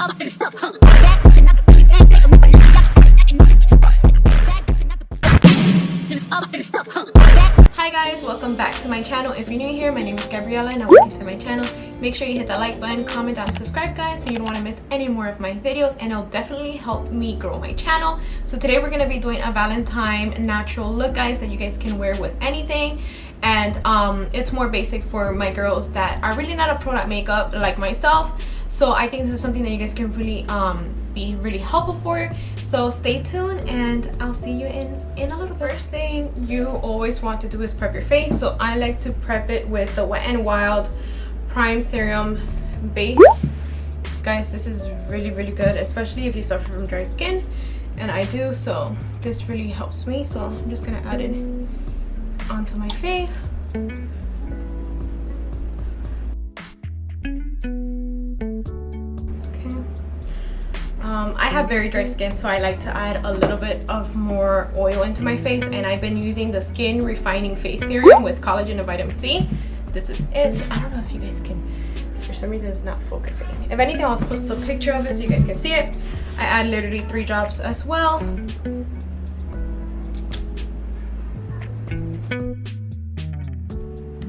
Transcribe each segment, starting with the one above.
Hi guys, welcome back to my channel. If you're new here, my name is Gabriella and welcome to my channel. Make sure you hit that like button, comment down, and subscribe guys, so you don't want to miss any more of my videos, and it'll definitely help me grow my channel. So today we're going to be doing a Valentine natural look guys, that you guys can wear with anything. And it's more basic for my girls that are really not a pro at makeup like myself. So I think this is something that you guys can really be really helpful for. So stay tuned and I'll see you in a little bit. First thing you always want to do is prep your face. So I like to prep it with the Wet n Wild Prime Serum Base. Guys, this is really good, especially if you suffer from dry skin, and I do, so this really helps me. So I'm just gonna add it onto my face. I have very dry skin, so I like to add a little bit of more oil into my face, and I've been using the Skin Refining Face Serum with collagen and vitamin C. This is it. I don't know if you guys can, for some reason it's not focusing. If anything, I'll post a picture of it so you guys can see it. I add literally 3 drops as well.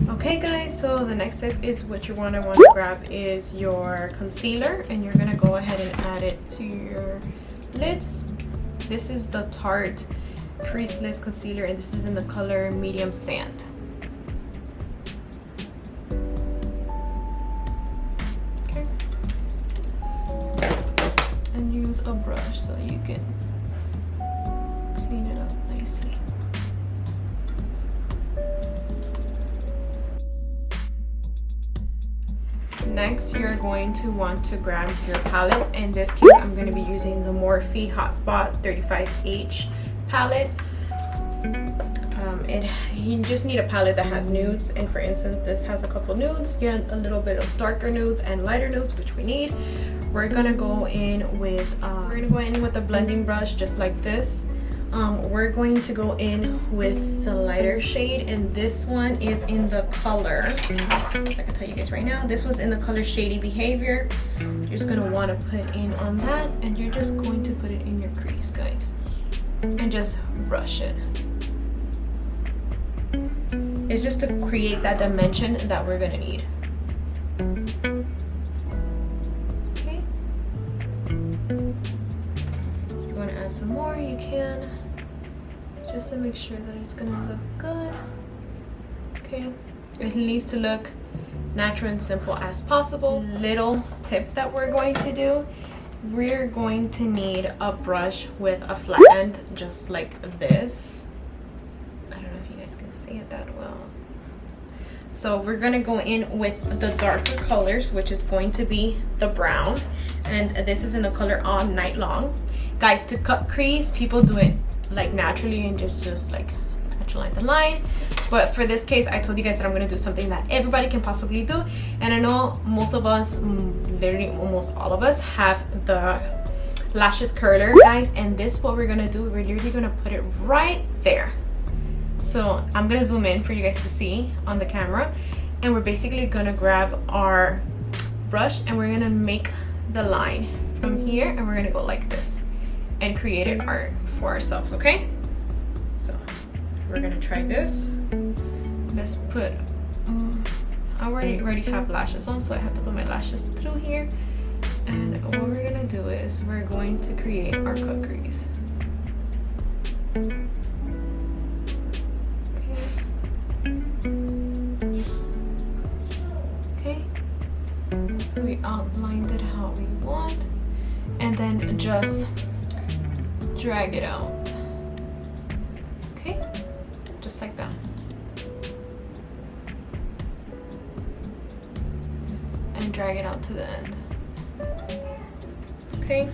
Okay guys, so the next step is what you want to grab is your concealer, and you're gonna go ahead and add it to your lids. This is the Tarte Creaseless Concealer, and this is in the color Medium Sand. Okay. And use a brush so you can clean it up nicely. Next, you're going to want to grab your palette. In this case, I'm going to be using the Morphe Hotspot 35H palette. You just need a palette that has nudes, and for instance, this has a couple nudes. You get a little bit of darker nudes and lighter nudes, which we need. We're gonna go in with a blending brush just like this. We're going to go in with the lighter shade, and this one is in the color, so I can tell you guys right now, this was in the color Shady Behavior. You're just going to want to put in on that, and you're just going to put it in your crease guys, and just brush it. It's just to create that dimension that we're going to need. Okay, if you want to add some more, you can, just to make sure that it's gonna look good. Okay, it needs to look natural and simple as possible. Little tip that we're going to do, we're going to need a brush with a flat end just like this. I don't know if you guys can see it that well. So we're gonna go in with the darker colors, which is going to be the brown, and this is in the color All Night Long. Guys, to cut crease, people do it like naturally and just like natural line the line, but for this case I told you guys that I'm going to do something that everybody can possibly do. And I know most of us, literally almost all of us, have the lashes curler guys, and this, what we're going to do, we're literally going to put it right there. So I'm going to zoom in for you guys to see on the camera, and we're basically going to grab our brush and we're going to make the line from here, and we're going to go like this and create it art for ourselves. Okay, so we're gonna try this. Let's put I already have lashes on, so I have to put my lashes through here, and what we're gonna do is we're going to create our cut crease. Okay, so we outlined it how we want, and then just drag it out. Okay, just like that. And drag it out to the end. Okay,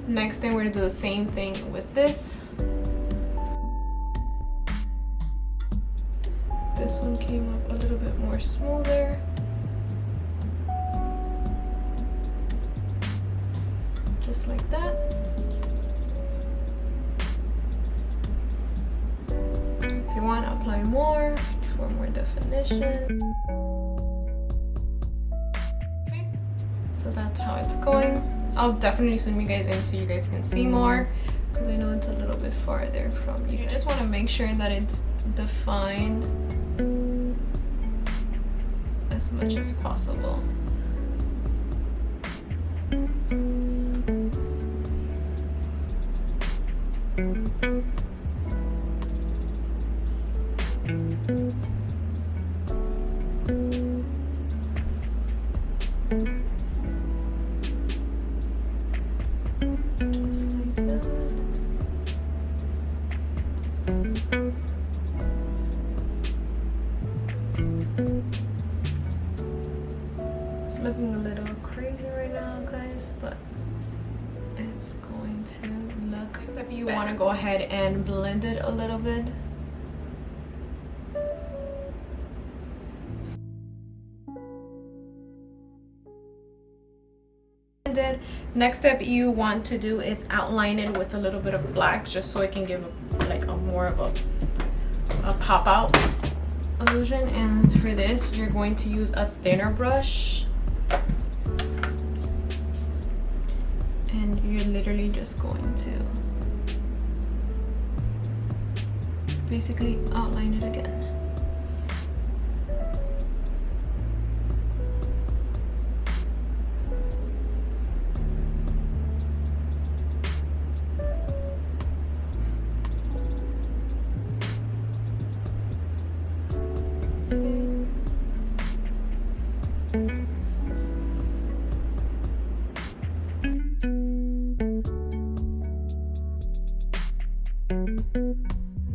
next thing we're gonna do the same thing with this. This one came up a little bit more smoother. Just like that. If you want to apply more for more definition. Okay. So So that's how it's going. I'll definitely zoom you guys in so you guys can see more, because I know it's a little bit farther from you. You just want to make sure that it's defined as much as possible. It's looking a little crazy right now, guys, but it's going to look. Next up, you want to go ahead and blend it a little bit. Next step you want to do is outline it with a little bit of black, just so it can give like a more of a pop out illusion. And for this, you're going to use a thinner brush, and you're literally just going to basically outline it again.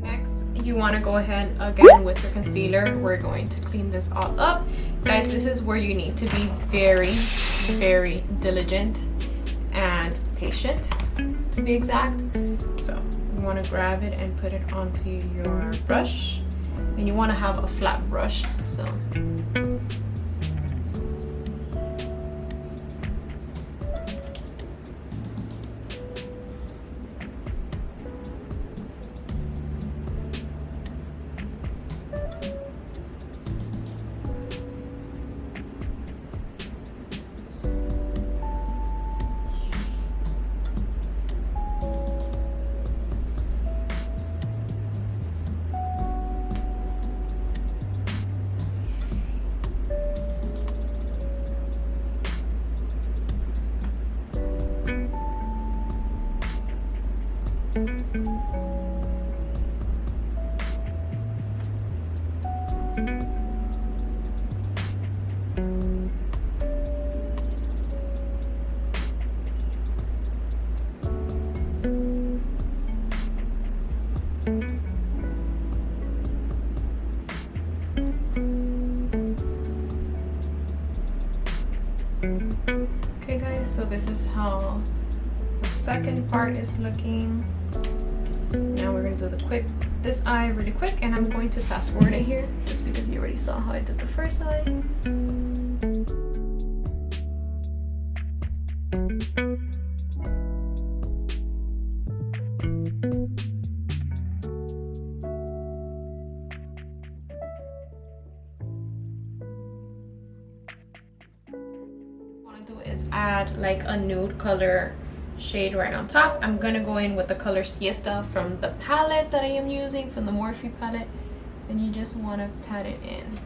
Next, you want to go ahead again with your concealer. We're going to clean this all up. Guys, this is where you need to be very, very diligent and patient, to be exact. So you want to grab it and put it onto your brush, and you want to have a flat brush. So okay guys, so this is how the second part is looking. Now we're going to do this eye really quick, and I'm going to fast forward it here just because you already saw how I did the first eye. What I want to do is add like a nude color shade right on top. I'm gonna go in with the color Siesta from the palette that I am using, from the Morphe palette, and you just want to pat it in.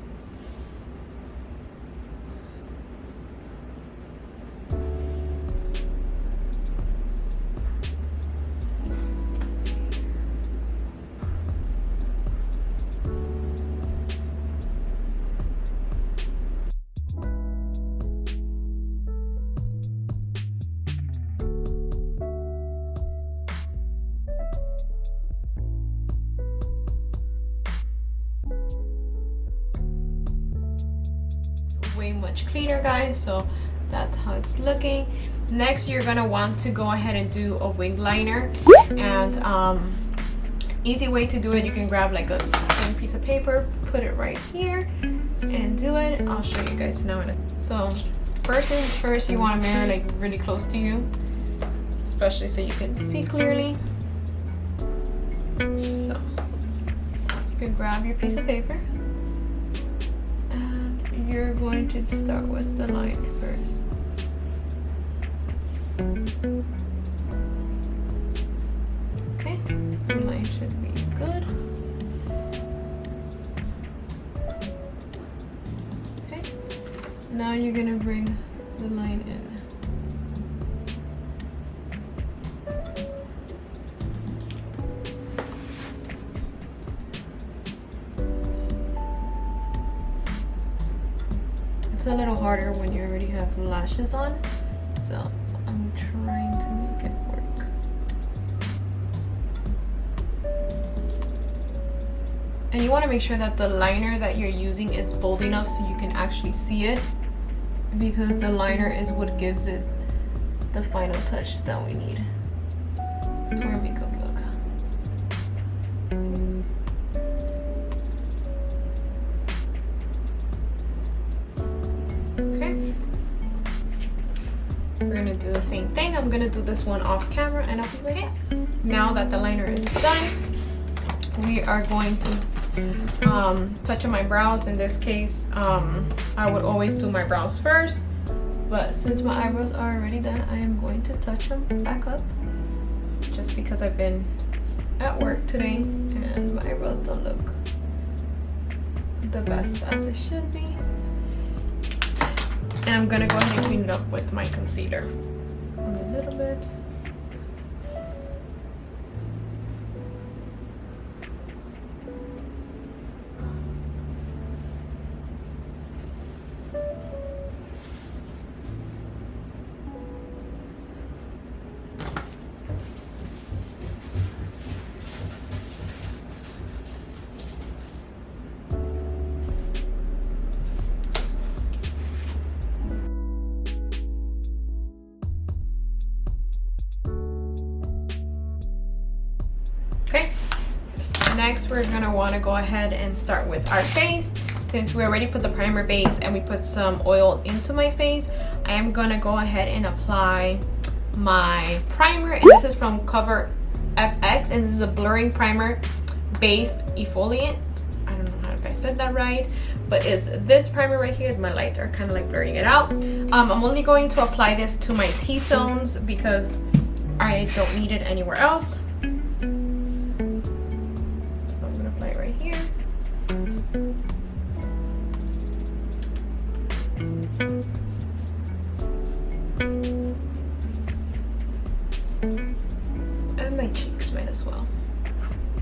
Way much cleaner, guys, so that's how it's looking. Next, you're gonna want to go ahead and do a wing liner, and easy way to do it, you can grab like a thin piece of paper, put it right here and do it. I'll show you guys now. So first things first, you want to mirror like really close to you, especially so you can see clearly. So you can grab your piece of paper, you're going to start with the line first. Okay, the line should be good. Okay, now you're gonna bring the line in. It's a little harder when you already have lashes on, so I'm trying to make it work. And you want to make sure that the liner that you're using is bold enough so you can actually see it, because the liner is what gives it the final touch that we need to our makeup look. Okay, we're gonna do the same thing. I'm gonna do this one off camera and I'll be right back. Now that the liner is done, we are going to touch on my brows. In this case, I would always do my brows first, but since my eyebrows are already done, I am going to touch them back up, just because I've been at work today and my eyebrows don't look the best as it should be. And I'm gonna go ahead and clean it up with my concealer a little bit. Okay, next we're gonna want to go ahead and start with our face. Since we already put the primer base and we put some oil into my face, I am gonna go ahead and apply my primer, and this is from Cover FX, and this is a blurring primer base exfoliant. I don't know if I said that right, but it's this primer right here. My lights are kind of like blurring it out. I'm only going to apply this to my T-zones because I don't need it anywhere else. Right here. And my cheeks might as well.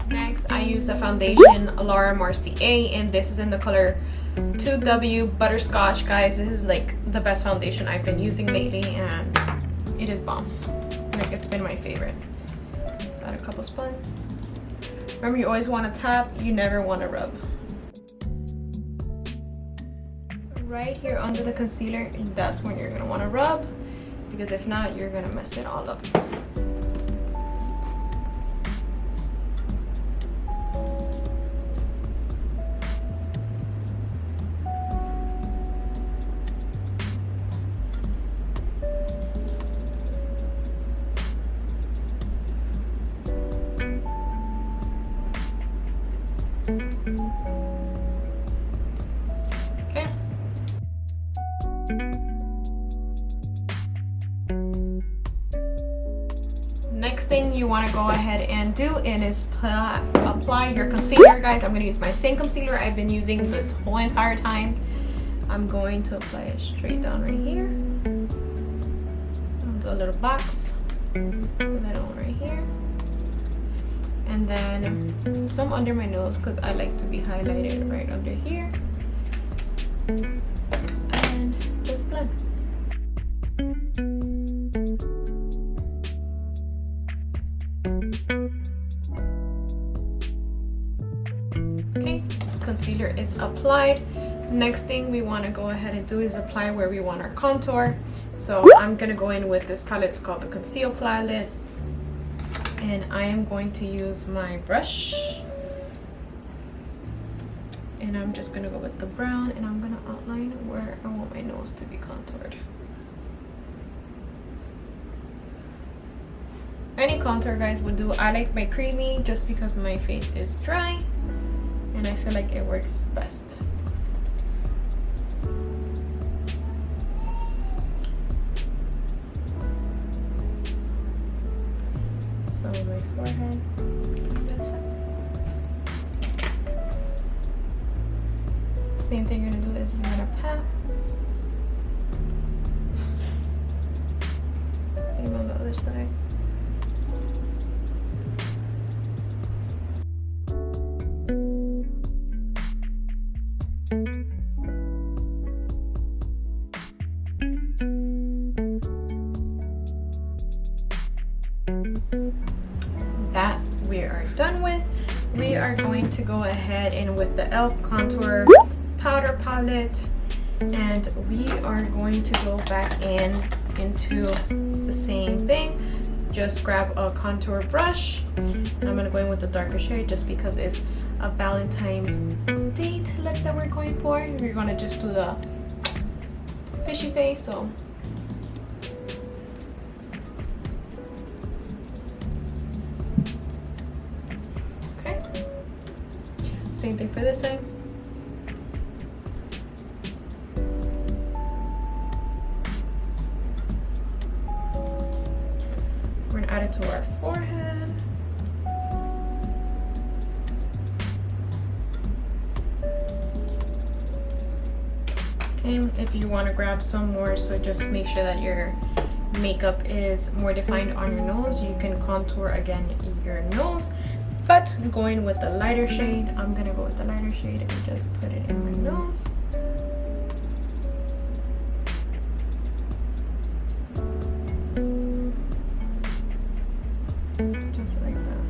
Next, I use the foundation Laura Mercier, and this is in the color 2W Butterscotch. Guys, this is like the best foundation I've been using lately, and it is bomb. Like, it's been my favorite. Let's add a couple sponge. Remember, you always want to tap, you never want to rub. Right here under the concealer, that's when you're going to want to rub, because if not, you're going to mess it all up. Okay. Next thing you want to go ahead and do is apply your concealer. Guys, I'm going to use my same concealer I've been using this whole entire time. I'm going to apply it straight down right here. I'll do a little box. Put that on right here. And then some under my nose, because I like to be highlighted right under here. And just blend. Okay, concealer is applied. Next thing we want to go ahead and do is apply where we want our contour. So I'm going to go in with this palette. It's called the Conceal palette. And I am going to use my brush, and I'm just gonna go with the brown, and I'm gonna outline where I want my nose to be contoured. Any contour, guys, would do. I like my creamy just because my face is dry and I feel like it works best. some on my forehead. That's it. Same thing you're gonna do is you're gonna pat. Same on the other side. That we are done with. We are going to go ahead and with the e.l.f. contour powder palette, and we are going to go back into the same thing. Just grab a contour brush, and I'm gonna go in with the darker shade just because it's a Valentine's date look that we're going for. We're gonna just do the fishy face, so okay. Same thing for this side. We're gonna add it to our forehead. Okay, if you want to grab some more, so just make sure that your makeup is more defined on your nose. You can contour again your nose, but going with the lighter shade, I'm gonna go with the lighter shade and just put it in my nose. Just like that.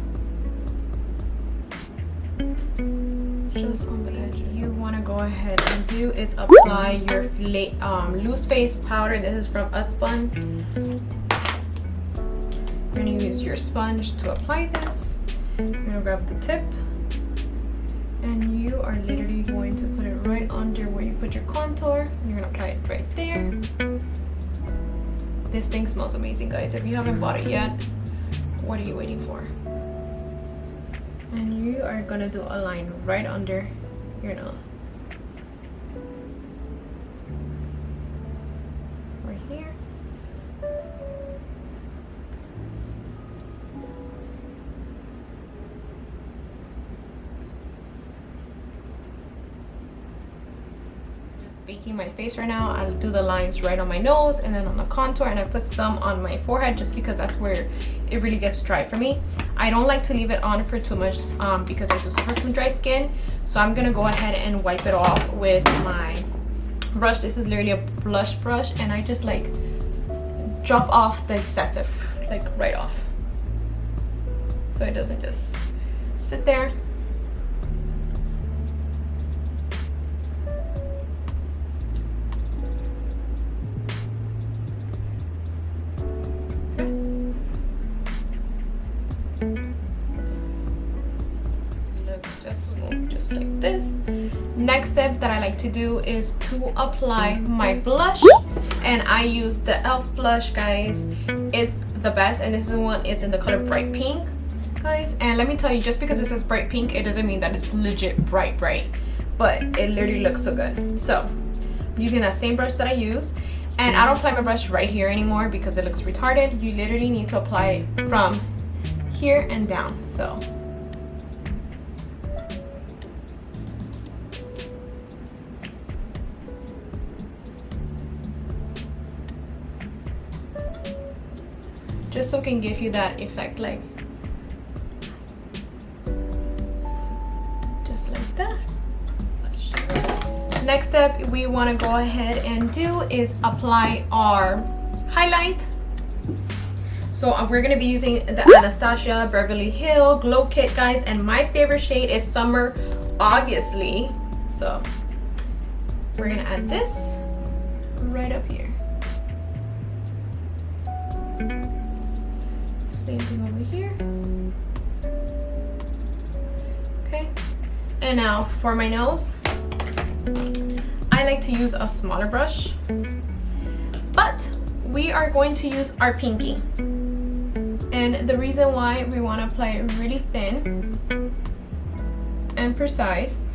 Just on the edge. You want to go ahead and do is apply your loose face powder. This is from Spun. You're going to use your sponge to apply this. You're going to grab the tip, and you are literally going to put it right under where you put your contour. You're going to apply it right there. This thing smells amazing, guys. If you haven't bought it yet, what are you waiting for? And you are gonna do a line right under your nose. Right here. Just baking my face right now. I'll do the lines right on my nose and then on the contour, and I put some on my forehead just because that's where it really gets dry for me. I don't like to leave it on for too much because I do suffer from dry skin. So I'm gonna go ahead and wipe it off with my brush. This is literally a blush brush, and I just like drop off the excessive, like right off, so it doesn't just sit there. Just like this. Next step that I like to do is to apply my blush, and I use the e.l.f. blush, guys. It's the best, and this is one. It's in the color bright pink, guys. And let me tell you, just because it says bright pink, it doesn't mean that it's legit bright, but it literally looks so good. So I'm using that same brush that I use, and I don't apply my brush right here anymore because it looks retarded. You literally need to apply it from here and down. So just so it can give you that effect, like just like that. Next step we want to go ahead and do is apply our highlight. So we're going to be using the Anastasia Beverly Hills Glow Kit, guys, and my favorite shade is Summer, obviously. So we're going to add this right up here. Same thing over here. Okay, and now for my nose, I like to use a smaller brush, but we are going to use our pinky. And the reason why we want to apply it really thin and precise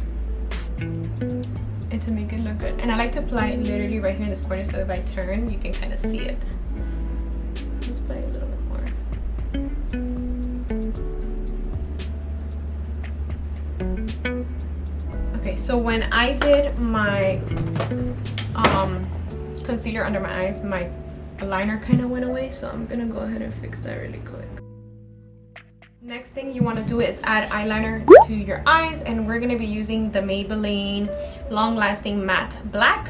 and to make it look good. And I like to apply it literally right here in this corner, so if I turn you can kind of see it. Let's apply a little bit more. so when I did my concealer under my eyes, my liner kind of went away, so I'm gonna go ahead and fix that really quick. Next thing you want to do is add eyeliner to your eyes, and we're gonna be using the Maybelline Long Lasting Matte Black.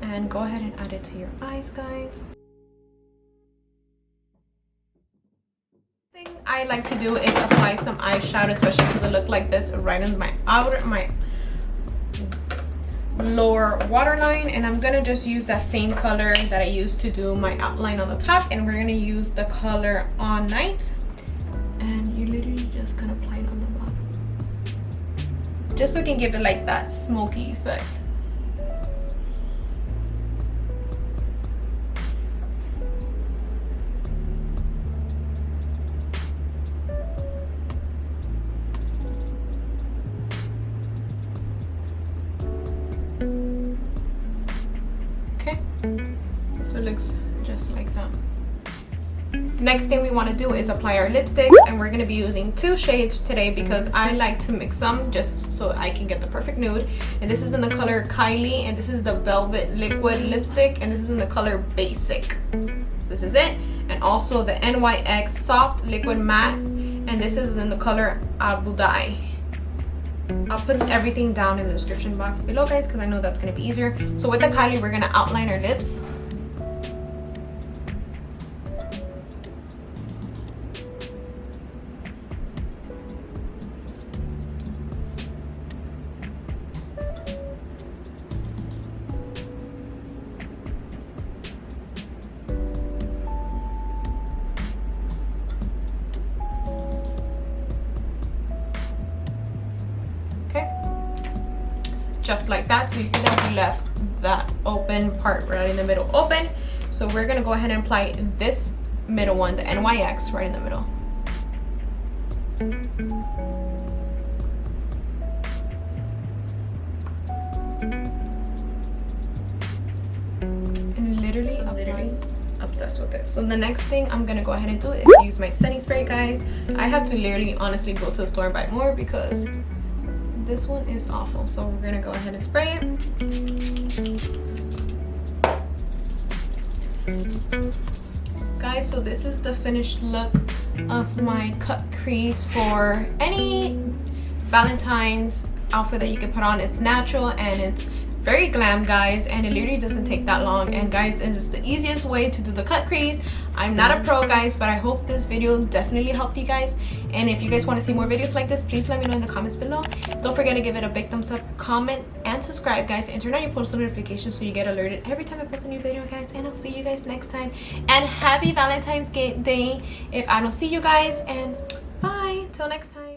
And go ahead and add it to your eyes, guys. Thing I like to do is apply some eyeshadow, especially because it looked like this right in my lower waterline, and I'm gonna just use that same color that I used to do my outline on the top, and we're gonna use the color On Night, and you literally just gonna apply it on the bottom, just so we can give it like that smoky effect. So it looks just like that. Next thing we want to do is apply our lipsticks, and we're going to be using 2 shades today because I like to mix them just so I can get the perfect nude. And this is in the color Kylie, and this is the Velvet Liquid lipstick, and this is in the color Basic. This is it. And also the NYX Soft Liquid Matte, and this is in the color Abu Dhabi. I'll put everything down in the description box below, guys, because I know that's going to be easier. So with the Kylie, we're going to outline our lips. Just like that. So you see that we left that open part right in the middle open. So we're gonna go ahead and apply this middle one, the NYX, right in the middle. And literally obsessed with this. So the next thing I'm gonna go ahead and do is use my setting spray, guys. I have to literally honestly go to the store and buy more because this one is awful. So we're gonna go ahead and spray it. Guys, so this is the finished look of my cut crease for any Valentine's outfit that you can put on. It's natural and it's very glam, guys, and it literally doesn't take that long. And guys, it is the easiest way to do the cut crease. I'm not a pro, guys, but I hope this video definitely helped you guys. And if you guys want to see more videos like this, please let me know in the comments below. Don't forget to give it a big thumbs up, comment, and subscribe, guys, and turn on your post notifications so you get alerted every time I post a new video, guys. And I'll see you guys next time, and happy Valentine's Day if I don't see you guys, and bye till next time.